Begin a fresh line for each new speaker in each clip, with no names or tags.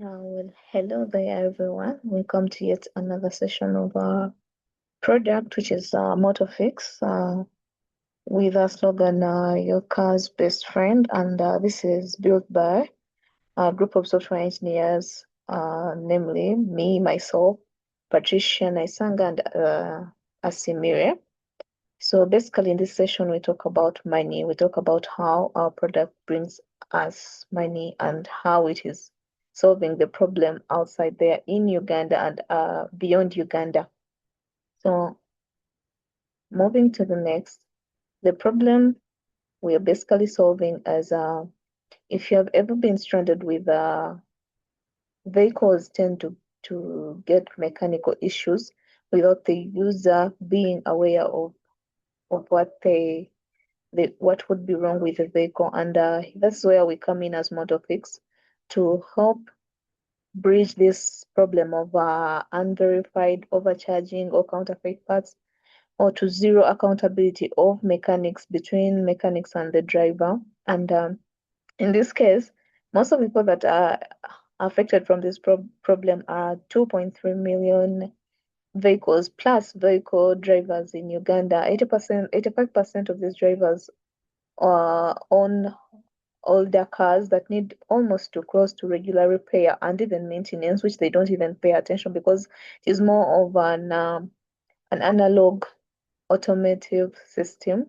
Hello there, everyone. Welcome to yet another session of our product, which is motofix, with our slogan, Your Car's Best Friend. And this is built by a group of software engineers, namely me, myself, Patricia Naisanga, and Asimire. So basically, in this session, we talk about money. We talk about how our product brings us money and how it is solving the problem outside there in Uganda and beyond Uganda. So moving to the next, the problem we are basically solving is if you have ever been stranded with vehicles tend to get mechanical issues without the user being aware of what would be wrong with the vehicle. And that's where we come in as motofix to help bridge this problem of unverified overcharging or counterfeit parts, or to zero accountability of mechanics between mechanics and the driver. And in this case, most of the people that are affected from this problem are 2.3 million vehicles plus vehicle drivers in Uganda. 80%, 85% of these drivers own older cars that need almost too close to regular repair and even maintenance, which they don't even pay attention because it is more of an analog automotive system.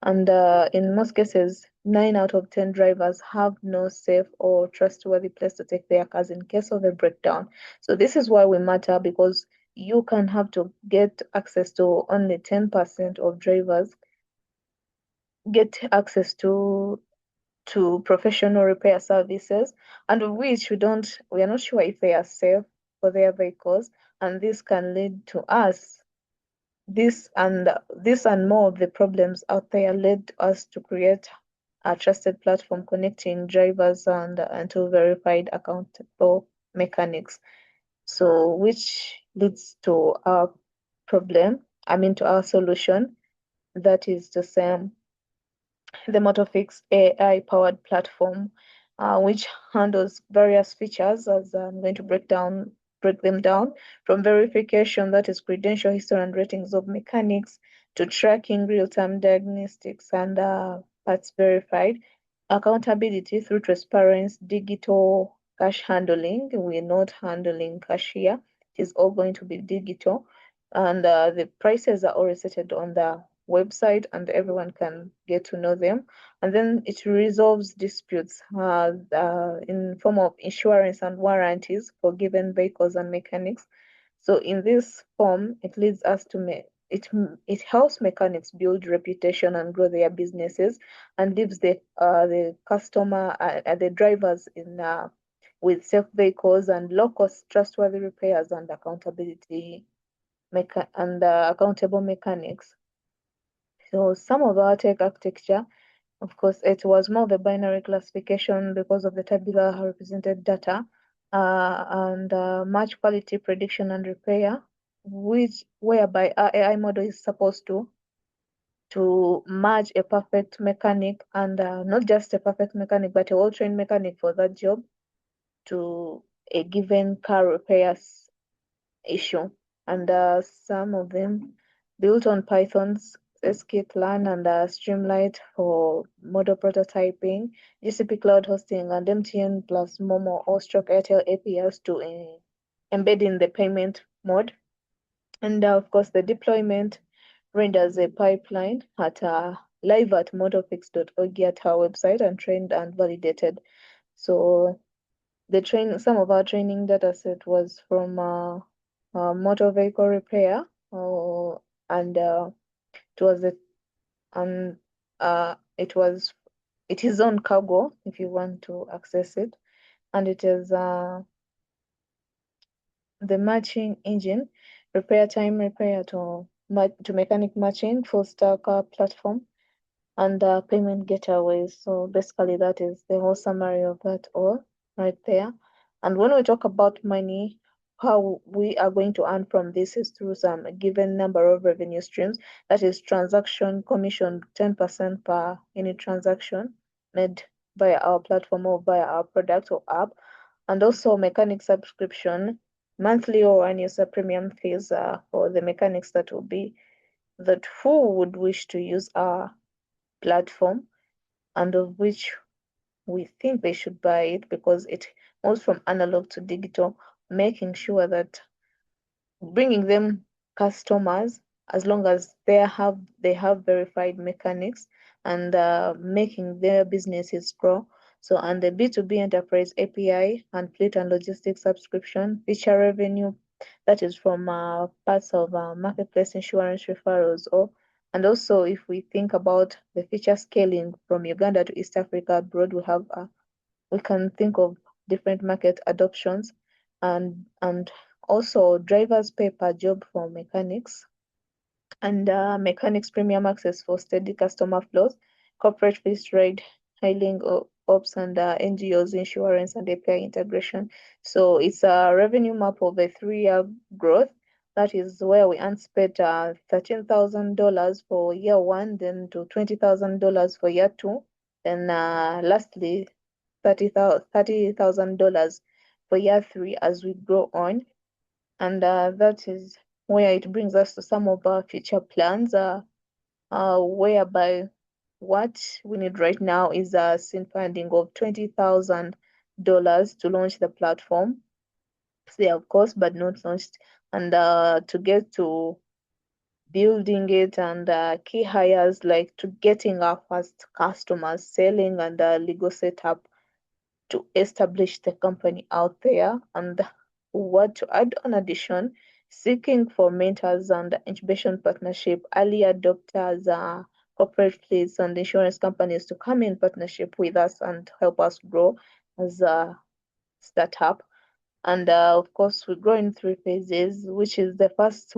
And in most cases, 9 out of 10 drivers have no safe or trustworthy place to take their cars in case of a breakdown. So this is why we matter, because you can have to get access to only 10% of drivers get access to professional repair services, and of which we are not sure if they are safe for their vehicles, and this can lead to us this and more of the problems out there led us to create a trusted platform connecting drivers and to verified accountable mechanics. So which leads to our to our solution, that is the same, the motofix AI-powered platform, which handles various features, as I'm going to break them down, from verification, that is credential history and ratings of mechanics, to tracking real-time diagnostics and parts verified, accountability through transparency, digital cash handling. We're not handling cash here. It is all going to be digital. And the prices are already set on the website and everyone can get to know them. And then it resolves disputes in form of insurance and warranties for given vehicles and mechanics. So in this form, it leads us to it helps mechanics build reputation and grow their businesses, and leaves the customer the drivers in with safe vehicles and low cost trustworthy repairs and accountable mechanics. So some of our tech architecture, of course, it was more of a binary classification because of the tabular represented data, and match quality prediction and repair, whereby our AI model is supposed to match a perfect mechanic, and not just a perfect mechanic, but a well-trained mechanic for that job to a given car repairs issue. And some of them built on Python's scikit-learn and Streamlit for model prototyping, GCP cloud hosting, and MTN plus Momo or stroke Airtel APIs to embed in the payment mode. And of course, the deployment renders a pipeline live at motofix.org at our website and trained and validated. So some of our training data set was from motor vehicle repair, and it was and it is on Cargo if you want to access it, and it is the matching engine, repair time, repair to mechanic matching, full stack platform, and payment getaways. So basically, that is the whole summary of that all right there. And when we talk about money, how we are going to earn from this is through some given number of revenue streams. That is transaction commission, 10% per any transaction made via our platform or via our product or app. And also mechanic subscription, monthly or annual premium fees for the mechanics that will be that who would wish to use our platform and of which we think they should buy it because it moves from analog to digital, making sure that bringing them customers as long as they have verified mechanics and making their businesses grow. So and the B2B enterprise API and fleet and logistics subscription feature revenue that is from parts of marketplace insurance referrals or and also if we think about the feature scaling from Uganda to East Africa abroad, we can think of different market adoptions and also drivers pay per job for mechanics and mechanics premium access for steady customer flows, corporate fees ride hailing ops and NGOs insurance and API integration. So it's a revenue map of a 3-year growth. That is where we anticipate $13,000 for year one, then to $20,000 for year two, then lastly $30,000 for year three as we grow on. And that is where it brings us to some of our future plans, whereby what we need right now is a seed funding of $20,000 to launch the platform. Say, of course, but not launched. And to get to building it and key hires like to getting our first customers, selling and legal setup to establish the company out there and what to add on addition, seeking for mentors and incubation partnership, early adopters, corporate fleets and insurance companies to come in partnership with us and help us grow as a startup. And of course, we grow in 3 phases, which is the first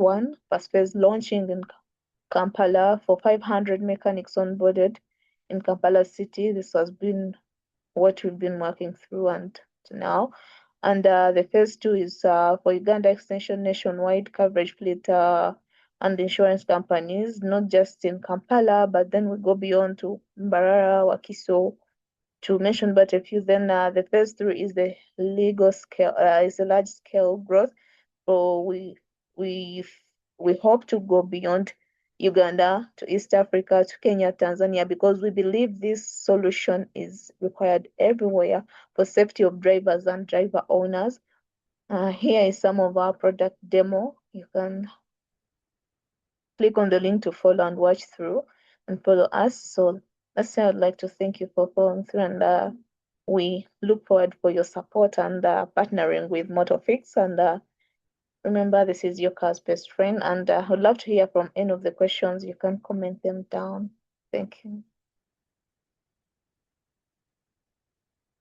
phase launching in Kampala for 500 mechanics onboarded in Kampala City. This has been what we've been working through and to now. And the phase two is for Uganda extension nationwide coverage fleet and insurance companies, not just in Kampala, but then we go beyond to Mbarara, Wakiso, to mention but a few. Then the phase three is the legal scale, is a large scale growth. So we we hope to go beyond Uganda to East Africa to Kenya, Tanzania, because we believe this solution is required everywhere for safety of drivers and driver owners. Here is some of our product demo. You can click on the link to follow and watch through and follow us. So that's say I'd like to thank you for following through and we look forward for your support and partnering with motofix and remember, this is your car's best friend, and I would love to hear from any of the questions. You can comment them down. Thank you.